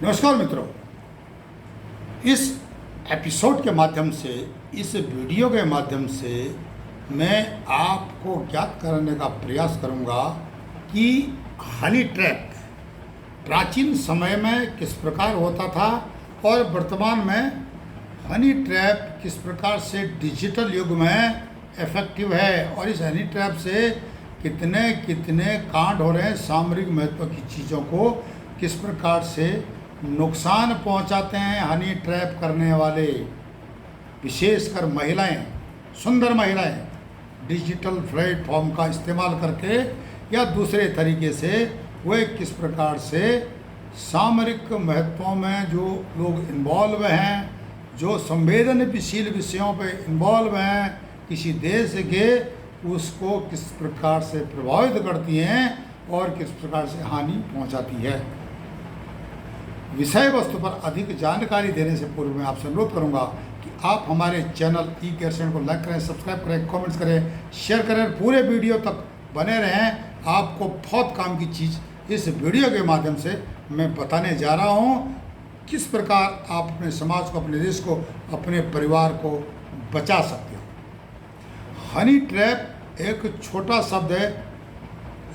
नमस्कार मित्रों, इस एपिसोड के माध्यम से, इस वीडियो के माध्यम से मैं आपको ज्ञात करने का प्रयास करूंगा कि हनी ट्रैप प्राचीन समय में किस प्रकार होता था और वर्तमान में हनी ट्रैप किस प्रकार से डिजिटल युग में इफेक्टिव है और इस हनी ट्रैप से कितने कितने कांड हो रहे हैं, सामरिक महत्व की चीज़ों को किस प्रकार से नुकसान पहुंचाते हैं हनी ट्रैप करने वाले, विशेषकर महिलाएं, सुंदर महिलाएं डिजिटल प्लेटफॉर्म का इस्तेमाल करके या दूसरे तरीके से वे किस प्रकार से सामरिक महत्वों में जो लोग इन्वॉल्व हैं, जो संवेदनशील विषयों पे इन्वॉल्व हैं किसी देश के, उसको किस प्रकार से प्रभावित करती हैं और किस प्रकार से हानि पहुंचाती है। विषय वस्तु पर अधिक जानकारी देने से पूर्व मैं आपसे अनुरोध करूंगा कि आप हमारे चैनल ई केयर को लाइक करें, सब्सक्राइब करें, कमेंट्स करें, शेयर करें, पूरे वीडियो तक बने रहें। आपको बहुत काम की चीज़ इस वीडियो के माध्यम से मैं बताने जा रहा हूं, किस प्रकार आप अपने समाज को, अपने देश को, अपने परिवार को बचा सकते हो। हनी ट्रैप एक छोटा शब्द है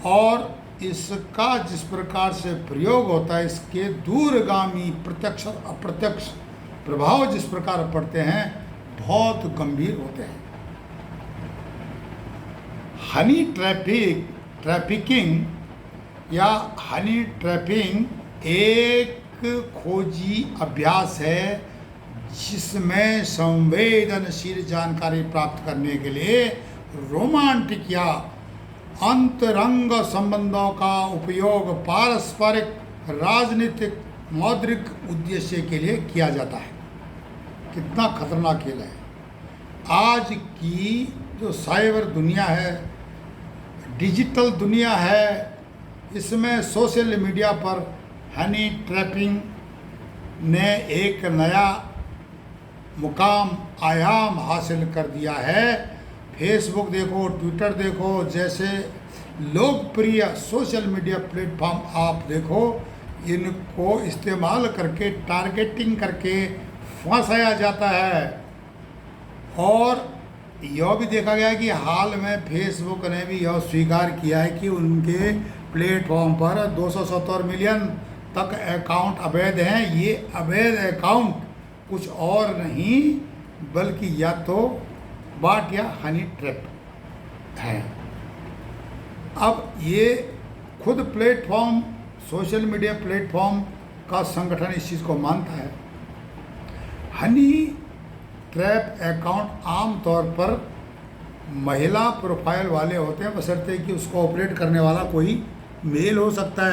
और इसका जिस प्रकार से प्रयोग होता है, इसके दूरगामी प्रत्यक्ष और अप्रत्यक्ष प्रभाव जिस प्रकार पड़ते हैं बहुत गंभीर होते हैं। हनी ट्रैफिकिंग या हनी ट्रैपिंग एक खोजी अभ्यास है जिसमें संवेदनशील जानकारी प्राप्त करने के लिए रोमांटिक या अंतरंग संबंधों का उपयोग पारस्परिक, राजनीतिक, मौद्रिक उद्देश्य के लिए किया जाता है। कितना खतरनाक खेल है। आज की जो साइबर दुनिया है, डिजिटल दुनिया है, इसमें सोशल मीडिया पर हनी ट्रैपिंग ने एक नया मुकाम, आयाम हासिल कर दिया है। फेसबुक देखो, ट्विटर देखो, जैसे लोकप्रिय सोशल मीडिया प्लेटफॉर्म आप देखो, इनको इस्तेमाल करके टारगेटिंग करके फंसाया जाता है। और यह भी देखा गया कि हाल में फेसबुक ने भी यह स्वीकार किया है कि उनके प्लेटफॉर्म पर 270 मिलियन तक अकाउंट अवैध हैं। ये अवैध अकाउंट कुछ और नहीं बल्कि या तो बाट या हनी ट्रैप है। अब ये खुद प्लेटफॉर्म, सोशल मीडिया प्लेटफॉर्म का संगठन इस चीज़ को मानता है। हनी ट्रैप अकाउंट आमतौर पर महिला प्रोफाइल वाले होते हैं, बशर्ते कि उसको ऑपरेट करने वाला कोई मेल हो सकता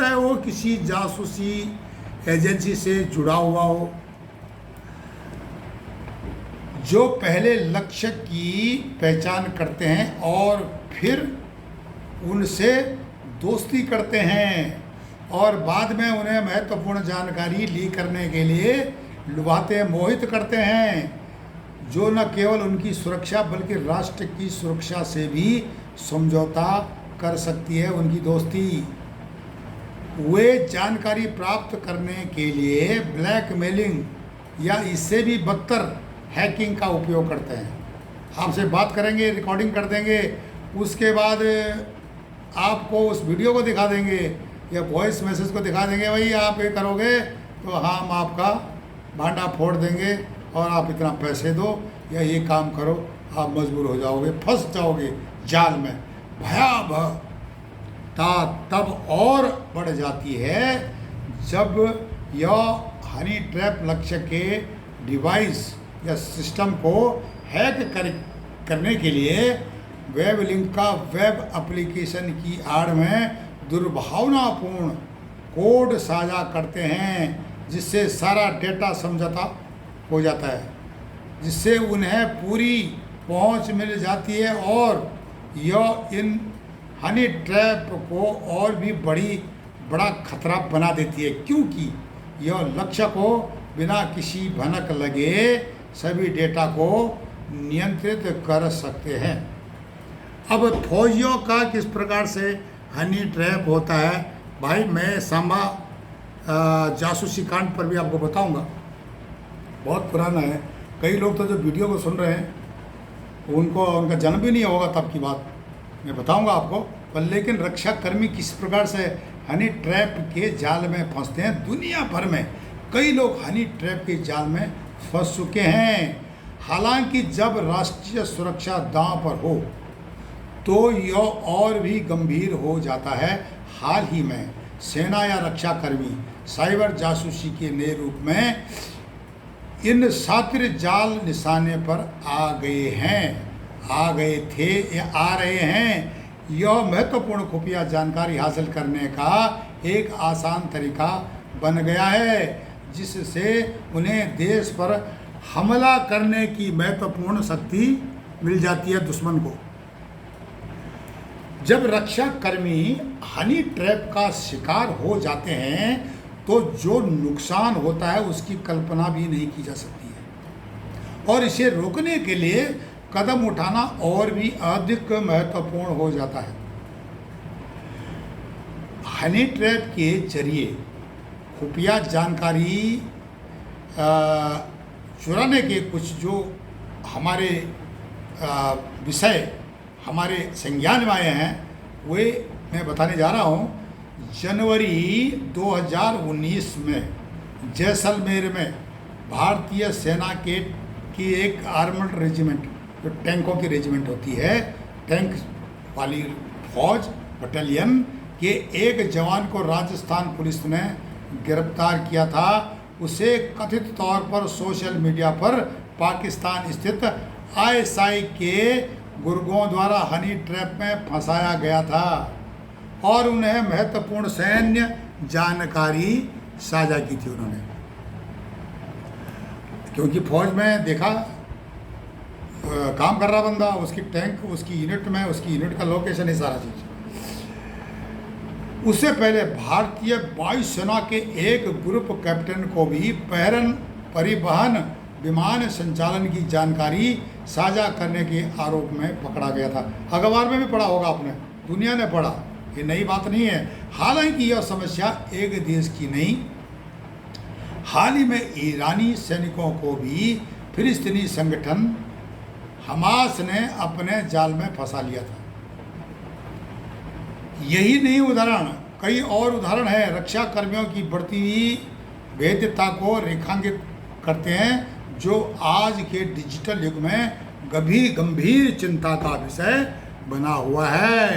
है वो किसी जासूसी एजेंसी से जुड़ा हुआ हो, जो पहले लक्ष्य की पहचान करते हैं और फिर उनसे दोस्ती करते हैं और बाद में उन्हें महत्वपूर्ण जानकारी लीक करने के लिए लुभाते, मोहित करते हैं, जो न केवल उनकी सुरक्षा बल्कि राष्ट्र की सुरक्षा से भी समझौता कर सकती है। उनकी दोस्ती वे जानकारी प्राप्त करने के लिए ब्लैकमेलिंग या इससे भी बदतर हैकिंग का उपयोग करते हैं। आपसे बात करेंगे, रिकॉर्डिंग कर देंगे, उसके बाद आपको उस वीडियो को दिखा देंगे या वॉइस मैसेज को दिखा देंगे, भाई आप ये करोगे तो हम आपका भांडा फोड़ देंगे और आप इतना पैसे दो या ये काम करो, आप मजबूर हो जाओगे, फंस जाओगे जाल में। भयावहता तब और बढ़ जाती है जब यह हनी ट्रैप लक्ष्य के डिवाइस या सिस्टम को हैक करने के लिए वेब लिंक का वेब एप्लीकेशन की आड़ में दुर्भावनापूर्ण कोड साझा करते हैं, जिससे सारा डेटा समझौता हो जाता है, जिससे उन्हें पूरी पहुंच मिल जाती है और यह इन हनी ट्रैप को और भी बड़ा खतरा बना देती है, क्योंकि यह लक्ष्य को बिना किसी भनक लगे सभी डेटा को नियंत्रित कर सकते हैं। अब फौजियों का किस प्रकार से हनी ट्रैप होता है, भाई मैं सांबा जासूसी कांड पर भी आपको बताऊंगा, बहुत पुराना है। कई लोग तो जो वीडियो को सुन रहे हैं उनका जन्म भी नहीं होगा तब की बात, मैं बताऊंगा आपको। पर लेकिन रक्षा कर्मी किस प्रकार से हनी ट्रैप के जाल में फंसते हैं, दुनिया भर में कई लोग हनी ट्रैप के जाल में फंस चुके हैं। हालांकि जब राष्ट्रीय सुरक्षा दांव पर हो तो यह और भी गंभीर हो जाता है। हाल ही में सेना या रक्षा कर्मी साइबर जासूसी के नए रूप में इन शातिर जाल निशाने पर आ गए थे या आ रहे हैं। यह महत्वपूर्ण खुफिया जानकारी हासिल करने का एक आसान तरीका बन गया है, जिससे उन्हें देश पर हमला करने की महत्वपूर्ण शक्ति मिल जाती है दुश्मन को। जब रक्षा कर्मी हनी ट्रैप का शिकार हो जाते हैं तो जो नुकसान होता है उसकी कल्पना भी नहीं की जा सकती है, और इसे रोकने के लिए कदम उठाना और भी अधिक महत्वपूर्ण हो जाता है। हनी ट्रैप के जरिए खुफिया जानकारी चुराने के कुछ जो हमारे विषय हमारे संज्ञान में आए हैं वे मैं बताने जा रहा हूँ। जनवरी 2019 में जैसलमेर में भारतीय सेना की एक आर्मर्ड रेजिमेंट, जो टैंकों की रेजिमेंट होती है, टैंक वाली फौज बटालियन के एक जवान को राजस्थान पुलिस ने गिरफ्तार किया था। उसे कथित तौर पर सोशल मीडिया पर पाकिस्तान स्थित ISI के गुर्गों द्वारा हनी ट्रैप में फंसाया गया था और उन्हें महत्वपूर्ण सैन्य जानकारी साझा की थी उन्होंने, क्योंकि फौज में देखा काम कर रहा बंदा, उसकी टैंक उसकी यूनिट में, उसकी यूनिट का लोकेशन है, सारा चीज़। उससे पहले भारतीय वायुसेना के एक ग्रुप कैप्टन को भी परिवहन विमान संचालन की जानकारी साझा करने के आरोप में पकड़ा गया था। अखबार में भी पढ़ा होगा आपने, दुनिया ने पढ़ा, ये नई बात नहीं है। हालांकि यह समस्या एक देश की नहीं, हाल ही में ईरानी सैनिकों को भी फिलिस्तीनी संगठन हमास ने अपने जाल में फंसा लिया था। यही नहीं उदाहरण, कई और उदाहरण हैं। रक्षा कर्मियों की बढ़ती हुई भेद्यता को रेखांकित करते हैं, जो आज के डिजिटल युग में गंभीर चिंता का विषय बना हुआ है।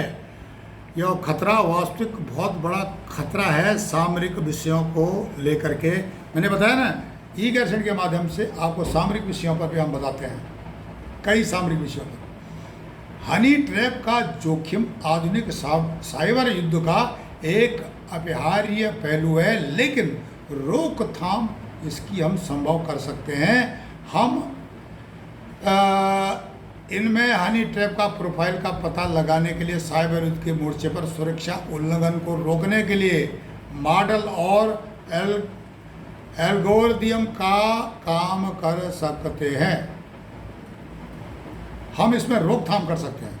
यह खतरा वास्तविक बहुत बड़ा खतरा है सामरिक विषयों को लेकर के। मैंने बताया ना, ई-गैसेट के माध्यम से आपको सामरिक विषयों पर भी हम बताते हैं, कई सामरिक विषयों पर। हनी ट्रैप का जोखिम आधुनिक साइबर युद्ध का एक अपरिहार्य पहलू है, लेकिन रोकथाम इसकी हम संभव कर सकते हैं। हम इनमें हनी ट्रैप का प्रोफाइल का पता लगाने के लिए साइबर युद्ध के मोर्चे पर सुरक्षा उल्लंघन को रोकने के लिए मॉडल और एल्गोरिदम का काम कर सकते हैं। हम इसमें रोकथाम कर सकते हैं।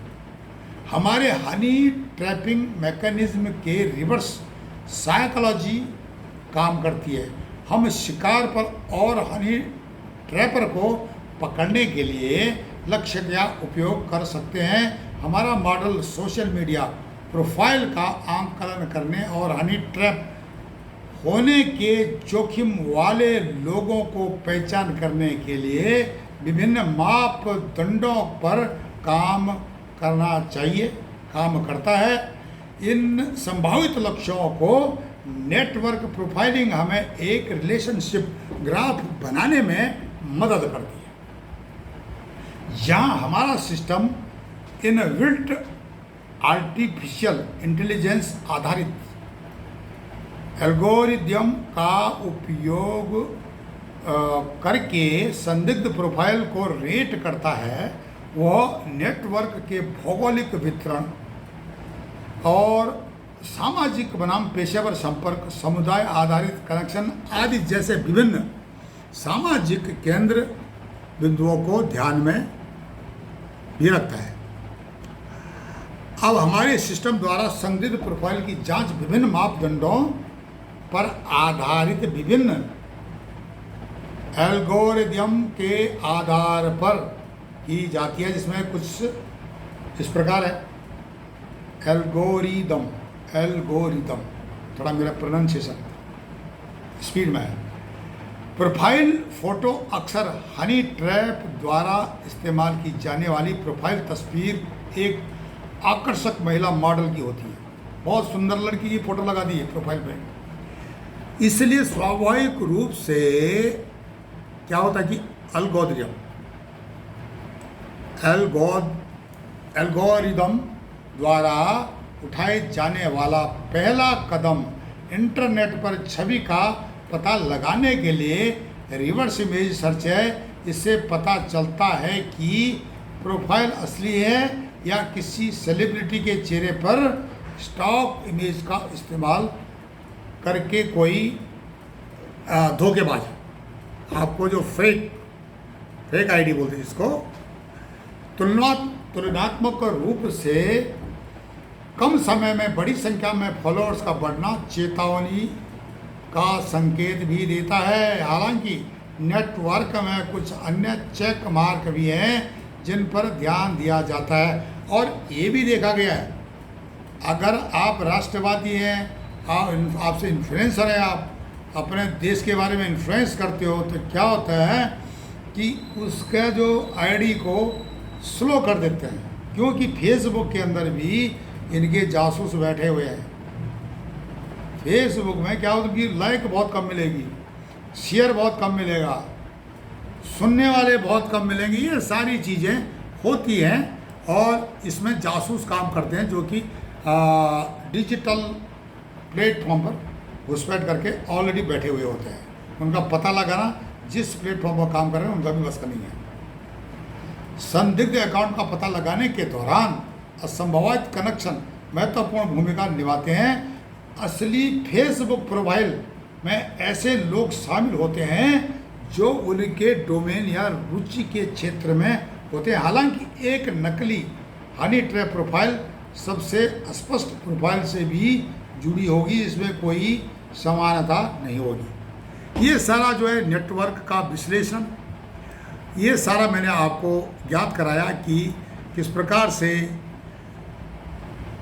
हमारे हनी ट्रैपिंग मैकेनिज्म के रिवर्स साइकोलॉजी काम करती है। हम शिकार पर और हनी ट्रैपर को पकड़ने के लिए लक्ष्य का उपयोग कर सकते हैं। हमारा मॉडल सोशल मीडिया प्रोफाइल का आंकलन करने और हनी ट्रैप होने के जोखिम वाले लोगों को पहचान करने के लिए विभिन्न मापदंडों पर काम करना चाहिए, काम करता है। इन संभावित लक्ष्यों को नेटवर्क प्रोफाइलिंग हमें एक रिलेशनशिप ग्राफ बनाने में मदद करती है। यहाँ हमारा सिस्टम इनबिल्ट आर्टिफिशियल इंटेलिजेंस आधारित एल्गोरिदम का उपयोग करके संदिग्ध प्रोफाइल को रेट करता है। वह नेटवर्क के भौगोलिक वितरण और सामाजिक बनाम पेशेवर संपर्क, समुदाय आधारित कनेक्शन आदि जैसे विभिन्न सामाजिक केंद्र बिंदुओं को ध्यान में भी रखता है। अब हमारे सिस्टम द्वारा संदिग्ध प्रोफाइल की जांच विभिन्न मापदंडों पर आधारित विभिन्न एल्गोरिदम के आधार पर की जाती है, जिसमें कुछ इस प्रकार है। एल्गोरिदम थोड़ा मेरा प्रोनाउंसिएशन स्पीड में है। प्रोफाइल फ़ोटो अक्सर हनी ट्रैप द्वारा इस्तेमाल की जाने वाली प्रोफाइल तस्वीर एक आकर्षक महिला मॉडल की होती है। बहुत सुंदर लड़की की फ़ोटो लगा दी है प्रोफाइल पे, इसलिए स्वाभाविक रूप से क्या होता है कि एल्गोरिदम द्वारा उठाए जाने वाला पहला कदम इंटरनेट पर छवि का पता लगाने के लिए रिवर्स इमेज सर्च है। इससे पता चलता है कि प्रोफाइल असली है या किसी सेलिब्रिटी के चेहरे पर स्टॉक इमेज का इस्तेमाल करके कोई धोखेबाज आपको जो फेक आईडी बोलते हैं जिसको तुलनात्मक रूप से कम समय में बड़ी संख्या में फॉलोअर्स का बढ़ना चेतावनी का संकेत भी देता है। हालांकि नेटवर्क में कुछ अन्य चेक मार्क भी हैं जिन पर ध्यान दिया जाता है, और ये भी देखा गया है अगर आप राष्ट्रवादी हैं, आपसे इन्फ्लुएंसर हैं, आप अपने देश के बारे में इन्फ्लुएंस करते हो, तो क्या होता है कि उसका जो आईडी को स्लो कर देते हैं, क्योंकि फेसबुक के अंदर भी इनके जासूस बैठे हुए हैं। फेसबुक में क्या होता है कि लाइक बहुत कम मिलेगी, शेयर बहुत कम मिलेगा, सुनने वाले बहुत कम मिलेंगे, ये सारी चीज़ें होती हैं। और इसमें जासूस काम करते हैं जो कि डिजिटल प्लेटफॉर्म पर घुसपैठ करके ऑलरेडी बैठे हुए होते हैं। उनका पता लगाना जिस प्लेटफॉर्म पर काम कर रहे हैं उनका भी बस का नहीं है। संदिग्ध अकाउंट का पता लगाने के दौरान असंभावित कनेक्शन महत्वपूर्ण भूमिका निभाते हैं। असली फेसबुक प्रोफाइल में ऐसे लोग शामिल होते हैं जो उनके डोमेन या रुचि के क्षेत्र में होते हैं। हालांकि एक नकली हनी ट्रैप प्रोफाइल सबसे स्पष्ट प्रोफाइल से भी जुड़ी होगी, इसमें कोई समानता नहीं होगी। ये सारा जो है नेटवर्क का विश्लेषण, ये सारा मैंने आपको ज्ञात कराया कि किस प्रकार से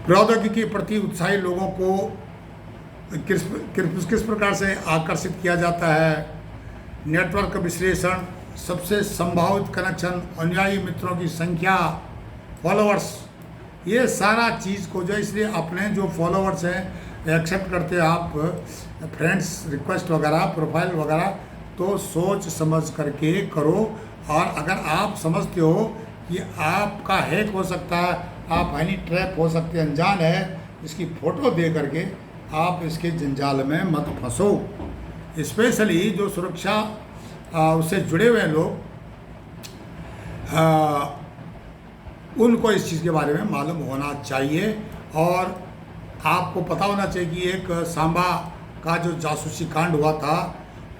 प्रौद्योगिकी के प्रति उत्साही लोगों को किस प्रकार से आकर्षित किया जाता है। नेटवर्क विश्लेषण, सबसे संभावित कनेक्शन, अनुयायी मित्रों की संख्या, फॉलोअर्स, ये सारा चीज़ को जो इसलिए अपने जो फॉलोअर्स हैं एक्सेप्ट करते हैं आप फ्रेंड्स रिक्वेस्ट वगैरह, प्रोफाइल वगैरह, तो सोच समझ करके करो। और अगर आप समझते हो कि आपका हैक हो सकता है, आप हनी ट्रैप हो सकते हैं, अनजान है, इसकी फ़ोटो दे करके आप इसके जंजाल में मत फंसो। स्पेशली जो सुरक्षा उससे जुड़े हुए लोग, उनको इस चीज़ के बारे में मालूम होना चाहिए। और आपको पता होना चाहिए कि एक सांबा का जो जासूसी कांड हुआ था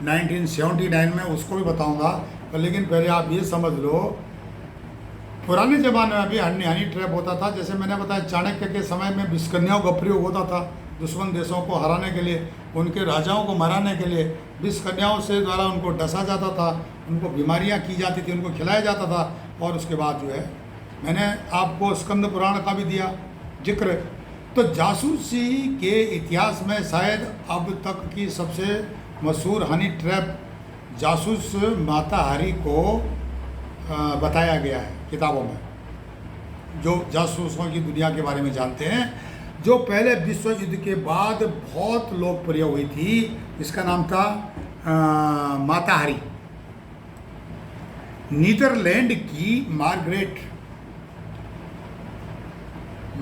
1979 में, उसको भी बताऊंगा, पर लेकिन पहले आप ये समझ लो पुराने ज़माने में भी हनी ट्रैप होता था। जैसे मैंने बताया चाणक्य के समय में विषकन्याओं का प्रयोग होता था दुश्मन देशों को हराने के लिए, उनके राजाओं को मराने के लिए। विषकन्याओं से द्वारा उनको डसा जाता था, उनको बीमारियां की जाती थी, उनको खिलाया जाता था। और उसके बाद जो है मैंने आपको स्कंद पुराण का भी दिया जिक्र। तो जासूसी के इतिहास में शायद अब तक की सबसे मशहूर हनी ट्रैप जासूस माता हरी को बताया गया है किताबों में, जो जासूसों की दुनिया के बारे में जानते हैं, जो पहले विश्व युद्ध के बाद बहुत लोकप्रिय हुई थी। इसका नाम था माता हरी। नीदरलैंड की मार्गरेट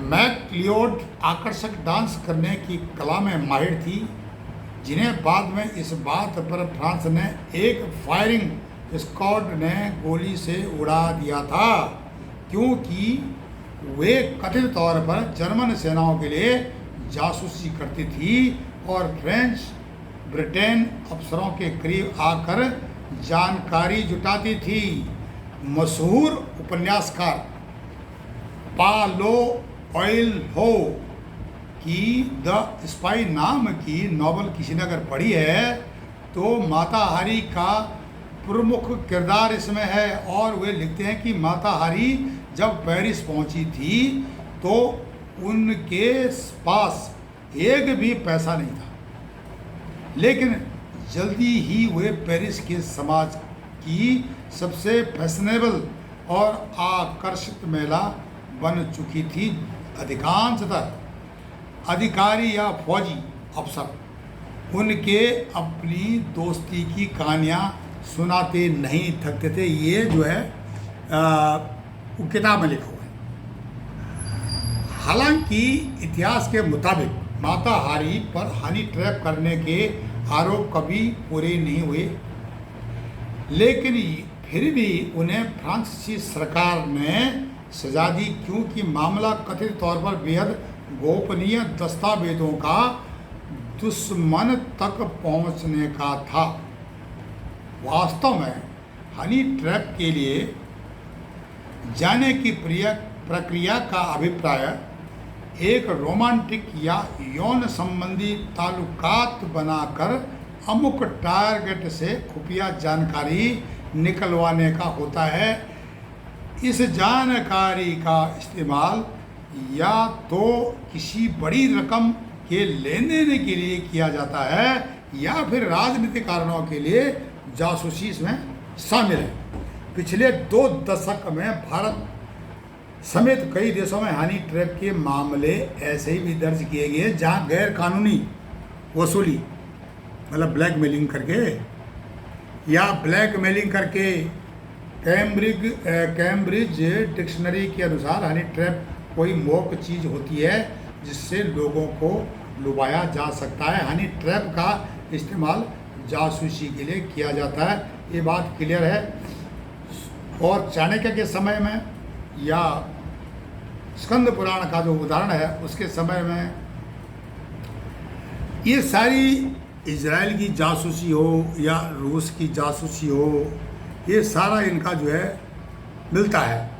मैकलियोड आकर्षक डांस करने की कला में माहिर थी, जिन्हें बाद में इस बात पर फ्रांस ने एक फायरिंग स्क्वाड ने गोली से उड़ा दिया था, क्योंकि वे कथित तौर पर जर्मन सेनाओं के लिए जासूसी करती थी और फ्रेंच ब्रिटेन अफसरों के करीब आकर जानकारी जुटाती थी। मशहूर उपन्यासकार पालो कोएल्हो कि द स्पाई नाम की नॉवल किसी ने अगर पढ़ी है तो माता हारी का प्रमुख किरदार इसमें है। और वे लिखते हैं कि माता हारी जब पेरिस पहुंची थी तो उनके पास एक भी पैसा नहीं था, लेकिन जल्दी ही वे पेरिस के समाज की सबसे फैशनेबल और आकर्षित महिला बन चुकी थी। अधिकांशतः अधिकारी या फौजी अफसर उनके अपनी दोस्ती की कहानियाँ सुनाते नहीं थकते थे। ये जो है किताब में लिखा हुआ है। हालांकि इतिहास के मुताबिक माता हारी पर हनी ट्रैप करने के आरोप कभी पूरे नहीं हुए, लेकिन फिर भी उन्हें फ्रांसीसी सरकार ने सजा दी, क्योंकि मामला कथित तौर पर बेहद गोपनीय दस्तावेजों का दुश्मन तक पहुंचने का था। वास्तव में हनी ट्रैप के लिए जाने की प्रक्रिया का अभिप्राय एक रोमांटिक या यौन संबंधी ताल्लुकात बनाकर अमुक टारगेट से खुफिया जानकारी निकलवाने का होता है। इस जानकारी का इस्तेमाल या तो किसी बड़ी रकम के लेन देन के लिए किया जाता है या फिर राजनीतिक कारणों के लिए जासूसी इसमें शामिल है। पिछले 2 दशक में भारत समेत कई देशों में हनी ट्रैप के मामले ऐसे ही भी दर्ज किए गए जहां गैर कानूनी वसूली मतलब ब्लैकमेलिंग करके या ब्लैकमेलिंग करके कैम्ब्रिज डिक्शनरी के अनुसार हनी ट्रैप कोई मौक चीज़ होती है जिससे लोगों को लुभाया जा सकता है। हनी ट्रैप का इस्तेमाल जासूसी के लिए किया जाता है, ये बात क्लियर है। और चाणक्य के समय में या स्कंद पुराण का जो उदाहरण है उसके समय में ये सारी इजराइल की जासूसी हो या रूस की जासूसी हो, ये सारा इनका जो है मिलता है।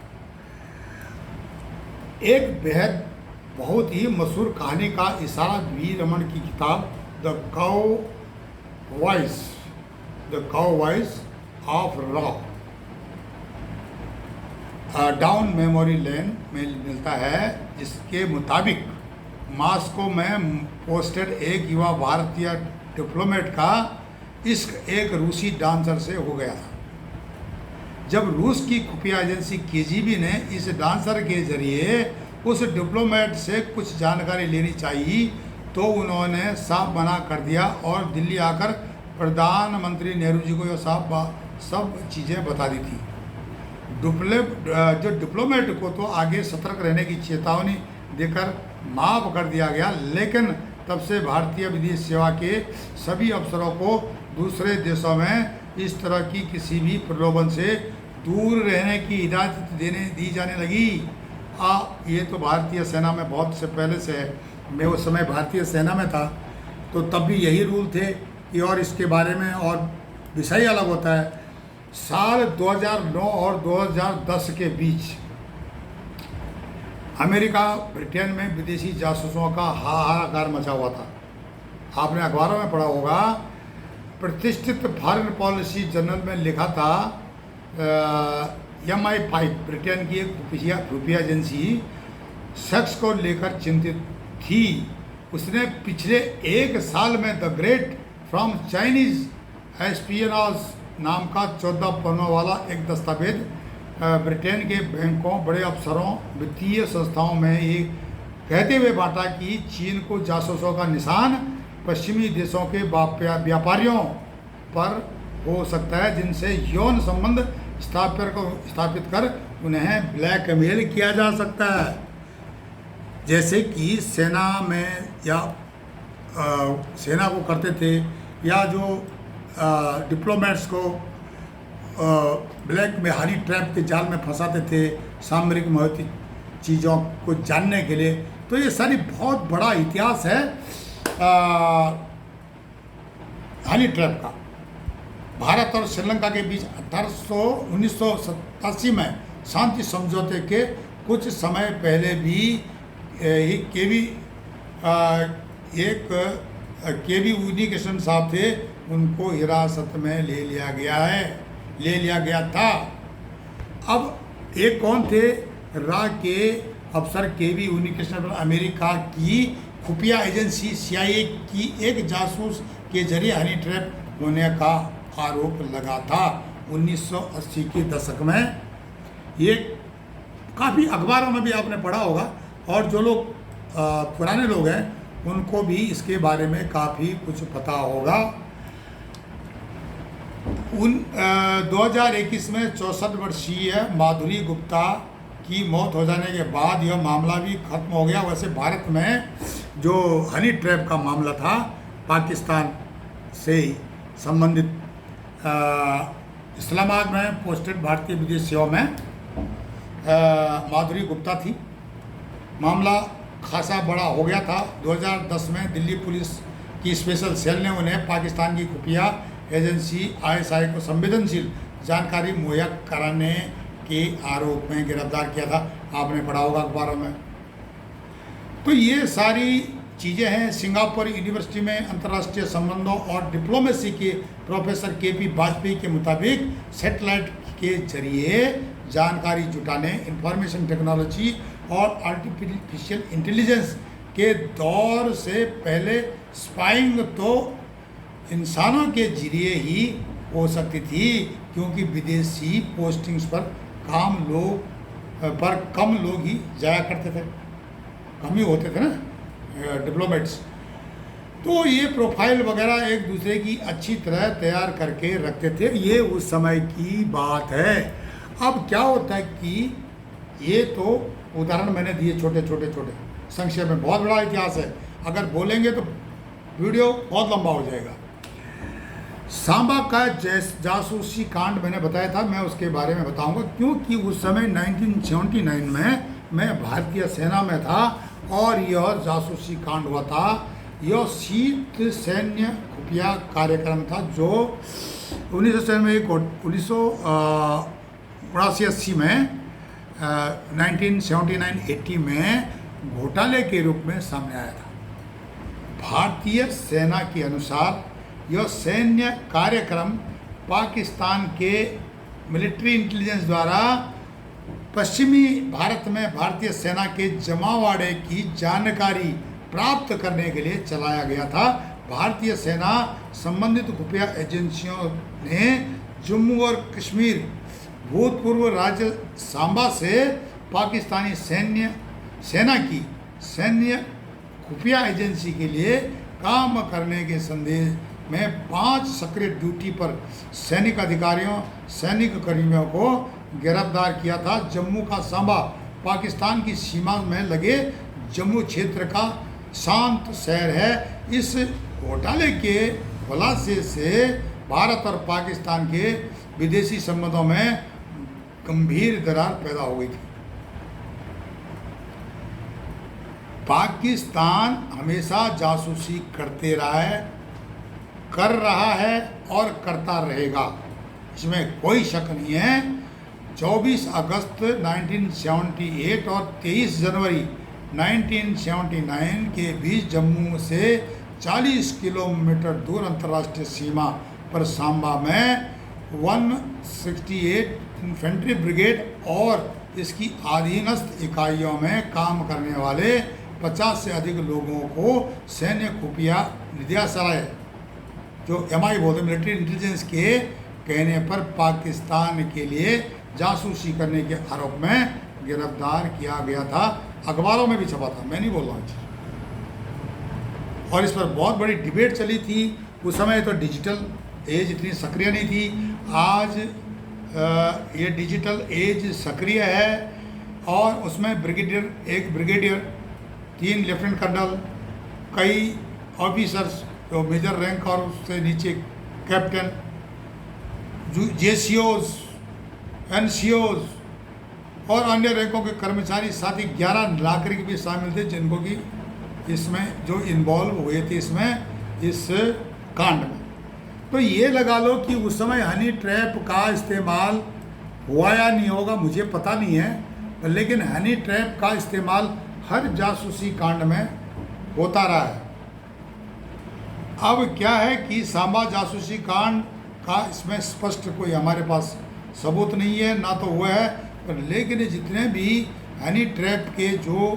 एक बेहद बहुत ही मशहूर कहानी का इशारा वी रमन की किताब the cow voice of raw down memory lane में मिलता है, जिसके मुताबिक मॉस्को में पोस्टेड एक युवा भारतीय डिप्लोमेट का इश्क एक रूसी डांसर से हो गया था। जब रूस की खुफिया एजेंसी केजीबी ने इस डांसर के जरिए उस डिप्लोमेट से कुछ जानकारी लेनी चाहिए तो उन्होंने साफ मना कर दिया और दिल्ली आकर प्रधानमंत्री नेहरू जी को यह सब चीज़ें बता दी थी। जो डिप्लोमेट को तो आगे सतर्क रहने की चेतावनी देकर माफ़ कर दिया गया, लेकिन तब से भारतीय विदेश सेवा के सभी अफसरों को दूसरे देशों में इस तरह की किसी भी प्रलोभन से दूर रहने की हिदायत दी जाने लगी। ये तो भारतीय सेना में बहुत से पहले से है। मैं उस समय भारतीय सेना में था तो तब भी यही रूल थे कि और इसके बारे में और विषय अलग होता है। साल 2009 और 2010 के बीच अमेरिका ब्रिटेन में विदेशी जासूसों का हाहाकार मचा हुआ था। आपने अखबारों में पढ़ा होगा। प्रतिष्ठित फॉरेन पॉलिसी जर्नल में लिखा था MI5 ब्रिटेन की एक खुफिया एजेंसी सेक्स को लेकर चिंतित थी। उसने पिछले 1 साल में the great from Chinese espionage नाम का 14 पन्नों वाला एक दस्तावेज ब्रिटेन के बैंकों, बड़े अफसरों, वित्तीय संस्थाओं में ये कहते हुए बांटा कि चीन को जासूसों का निशान पश्चिमी देशों के व्यापारियों पर हो सकता है, जिनसे यौन संबंध स्थापित कर उन्हें ब्लैकमेल किया जा सकता है। जैसे कि सेना में या सेना को करते थे या जो डिप्लोमेट्स को ब्लैक में हनी ट्रैप के जाल में फंसाते थे सामरिक महत्व चीज़ों को जानने के लिए। तो ये सारी बहुत बड़ा इतिहास है हनी ट्रैप का। भारत और श्रीलंका के बीच 1987 में शांति समझौते के कुछ समय पहले भी केवी एक केवी उनिकेशन साहब थे, उनको हिरासत में ले लिया गया था। अब एक कौन थे? रा के अफसर केवी उनिकेशन पर अमेरिका की खुफिया एजेंसी CIA की एक जासूस के जरिए हनी ट्रैप होने का आरोप लगा था 1980 के दशक में। ये काफ़ी अखबारों में भी आपने पढ़ा होगा, और जो लोग पुराने लोग हैं उनको भी इसके बारे में काफ़ी कुछ पता होगा। 2021 में 64 वर्षीय माधुरी गुप्ता की मौत हो जाने के बाद यह मामला भी खत्म हो गया। वैसे भारत में जो हनी ट्रैप का मामला था, पाकिस्तान से संबंधित इस्लामाबाद में पोस्टेड भारतीय विदेश सेवा में माधुरी गुप्ता थी। मामला खासा बड़ा हो गया था। 2010 में दिल्ली पुलिस की स्पेशल सेल ने उन्हें पाकिस्तान की खुफिया एजेंसी ISI को संवेदनशील जानकारी मुहैया कराने के आरोप में गिरफ्तार किया था। आपने पढ़ा होगा अखबारों में। तो ये सारी चीज़ें हैं। सिंगापुर यूनिवर्सिटी में अंतर्राष्ट्रीय संबंधों और डिप्लोमेसी के प्रोफेसर KP वाजपेयी के मुताबिक सैटेलाइट के जरिए जानकारी जुटाने, इंफॉर्मेशन टेक्नोलॉजी और आर्टिफिशियल इंटेलिजेंस के दौर से पहले स्पाइंग तो इंसानों के जरिए ही हो सकती थी, क्योंकि विदेशी पोस्टिंग्स पर कम लोग ही जाया करते थे, कम ही होते थे ना डिप्लोमेट्स। तो ये प्रोफाइल वगैरह एक दूसरे की अच्छी तरह तैयार करके रखते थे। ये उस समय की बात है। अब क्या होता है कि ये तो उदाहरण मैंने दिए छोटे छोटे, संक्षेप में बहुत बड़ा इतिहास है, अगर बोलेंगे तो वीडियो बहुत लंबा हो जाएगा। सांबा का जासूसी कांड मैंने बताया था, मैं उसके बारे में बताऊंगा, क्योंकि उस समय 1979 में मैं भारतीय सेना में था और यह जासूसी कांड हुआ था। यह शीत सैन्य खुफिया कार्यक्रम था जो 1979-80 में 1979-80 में घोटाले के रूप में सामने आया था। भारतीय सेना के अनुसार यह सैन्य कार्यक्रम पाकिस्तान के मिलिट्री इंटेलिजेंस द्वारा पश्चिमी भारत में भारतीय सेना के जमावड़े की जानकारी प्राप्त करने के लिए चलाया गया था। भारतीय सेना संबंधित खुफिया एजेंसियों ने जम्मू और कश्मीर भूतपूर्व राज्य सांबा से पाकिस्तानी सेना की सैन्य खुफिया एजेंसी के लिए काम करने के संदेश में 5 सक्रिय ड्यूटी पर सैनिक अधिकारियों, सैनिक कर्मियों को गिरफ्तार किया था। जम्मू का सांबा पाकिस्तान की सीमा में लगे जम्मू क्षेत्र का शांत शहर है। इस घोटाले के खुलासे से भारत और पाकिस्तान के विदेशी संबंधों में गंभीर दरार पैदा हो गई थी। पाकिस्तान हमेशा जासूसी कर रहा है और करता रहेगा, इसमें कोई शक नहीं है। 24 अगस्त 1978 और 23 जनवरी 1979 के बीच जम्मू से 40 किलोमीटर दूर अंतर्राष्ट्रीय सीमा पर सांबा में 168 इन्फेंट्री ब्रिगेड और इसकी अधीनस्थ इकाइयों में काम करने वाले 50 से अधिक लोगों को सैन्य खुफिया निदेशालय, जो MI बोलते हैं, मिलिट्री इंटेलिजेंस के कहने पर पाकिस्तान के लिए जासूसी करने के आरोप में गिरफ्तार किया गया था। अखबारों में भी छपा था, मैं नहीं बोल रहा हूँ। और इस पर बहुत बड़ी डिबेट चली थी। उस समय तो डिजिटल एज इतनी सक्रिय नहीं थी। आज ये डिजिटल एज सक्रिय है और उसमें एक ब्रिगेडियर, 3 लेफ्टिनेंट कर्नल, कई ऑफिसर्स जो मेजर रैंक और उससे नीचे कैप्टन, JCOs, NCOs और अन्य रैंकों के कर्मचारी, साथ ही 11 नागरिक भी शामिल थे जिनको कि इसमें जो इन्वॉल्व हुए थे इस कांड में। तो ये लगा लो कि उस समय हनी ट्रैप का इस्तेमाल हुआ या नहीं होगा मुझे पता नहीं है, लेकिन हनी ट्रैप का इस्तेमाल हर जासूसी कांड में होता रहा है। अब क्या है कि सांबा जासूसी कांड का इसमें स्पष्ट कोई हमारे पास सबूत नहीं है, ना तो वो है, पर लेकिन जितने भी हनी ट्रैप के जो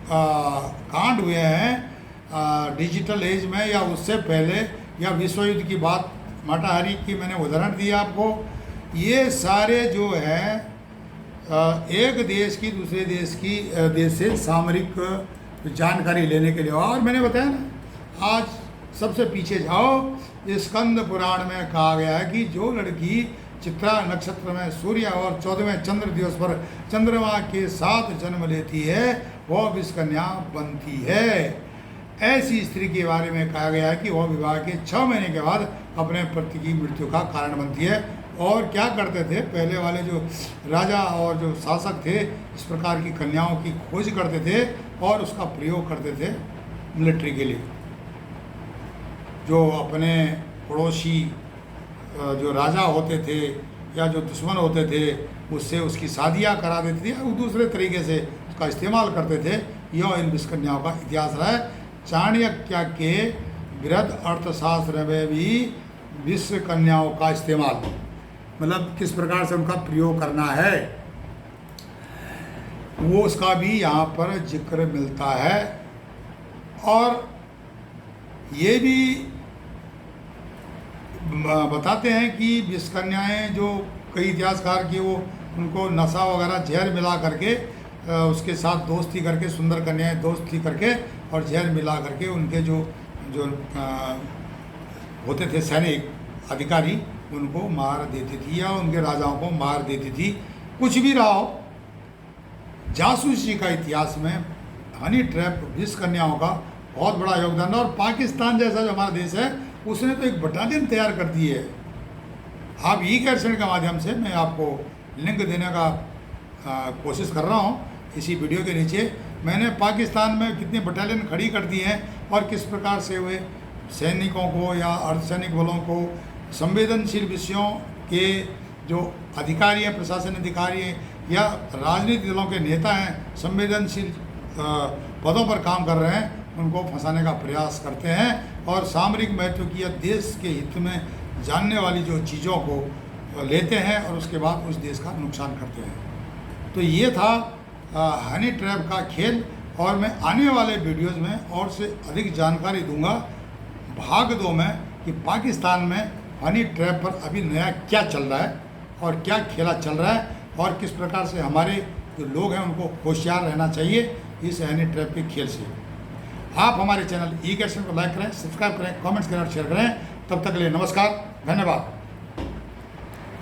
कांड हुए हैं डिजिटल एज में या उससे पहले या विश्व युद्ध की बात माटाहारी की मैंने उदाहरण दिया आपको, ये सारे जो है एक देश की दूसरे देश से सामरिक जानकारी लेने के लिए। और मैंने बताया ना, आज सबसे पीछे जाओ, स्कंद पुराण में कहा गया है कि जो लड़की चित्रा नक्षत्र में सूर्य और 14वें चंद्र दिवस पर चंद्रमा के साथ जन्म लेती है वह विषकन्या बनती है। ऐसी स्त्री के बारे में कहा गया है कि वह विवाह के 6 महीने के बाद अपने पति की मृत्यु का कारण बनती है। और क्या करते थे पहले वाले जो राजा और जो शासक थे, इस प्रकार की कन्याओं की खोज करते थे और उसका प्रयोग करते थे मिलिट्री के लिए। जो अपने पड़ोसी जो राजा होते थे या जो दुश्मन होते थे उससे उसकी शादियाँ करा देते थे या दूसरे तरीके से उसका इस्तेमाल करते थे। यह इन विषकन्याओं का इतिहास रहा है। चाणक्य के बृहद अर्थशास्त्र में भी विषकन्याओं का इस्तेमाल, मतलब किस प्रकार से उनका प्रयोग करना है, वो उसका भी यहाँ पर जिक्र मिलता है। और ये भी बताते हैं कि विषकन्याएँ जो कई इतिहासकार की वो उनको नशा वगैरह जहर मिला करके उसके साथ दोस्ती करके, सुंदर कन्याएँ दोस्ती करके और जहर मिला करके उनके जो जो होते थे सैनिक अधिकारी उनको मार देती थी या उनके राजाओं को मार देती थी। कुछ भी रहा हो, जासूसी का इतिहास में हनी ट्रैप विषकन्याओं का बहुत बड़ा योगदान है। और पाकिस्तान जैसा जो हमारा देश है उसने तो एक बटालियन तैयार कर दी है। आप ई-कैसेट के माध्यम से मैं आपको लिंक देने का कोशिश कर रहा हूँ इसी वीडियो के नीचे। मैंने पाकिस्तान में कितनी बटालियन खड़ी कर दी हैं और किस प्रकार से वे सैनिकों को या अर्धसैनिक बलों को संवेदनशील विषयों के जो अधिकारी हैं, प्रशासन अधिकारी हैं या राजनीतिक दलों के नेता हैं, संवेदनशील पदों पर काम कर रहे हैं, उनको फंसाने का प्रयास करते हैं और सामरिक महत्व की या देश के हित में जानने वाली जो चीज़ों को लेते हैं और उसके बाद उस देश का नुकसान करते हैं। तो ये था हनी ट्रैप का खेल। और मैं आने वाले वीडियोज़ में और से अधिक जानकारी दूंगा भाग 2 में कि पाकिस्तान में हनी ट्रैप पर अभी नया क्या चल रहा है और क्या खेला चल रहा है और किस प्रकार से हमारे जो लोग हैं उनको होशियार रहना चाहिए इस हनी ट्रैप के खेल से। आप हमारे चैनल ई-कैसेट को लाइक करें, सब्सक्राइब करें, कमेंट्स करें और शेयर करें। तब तक के लिए नमस्कार, धन्यवाद।